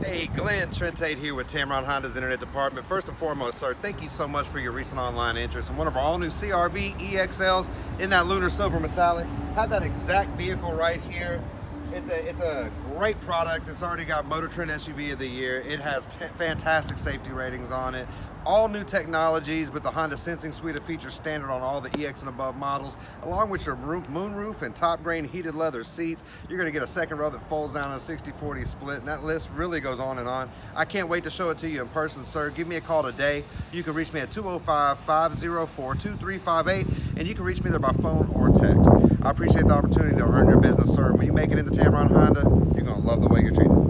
Hey Glenn, Trent Tate here with Tameron Honda's Internet Department. First and foremost, sir, thank you so much for your recent online interest in one of our all-new CRV EXLs in that lunar silver metallic. Have that exact vehicle right here. It's a great product. It's already got Motor Trend SUV of the Year. It has fantastic safety ratings on it. All new technologies with the Honda Sensing suite of features standard on all the EX and above models, along with your moonroof and top grain heated leather seats. You're going to get a second row that folds down a 60-40 split, and that list really goes on and on. I can't wait to show it to you in person, sir. Give me a call today. You can reach me at 205-504-2358, and you can reach me there by phone or text. I appreciate the opportunity to earn your business, sir. When you make it into Tameron Honda, you're going to love the way you're treated.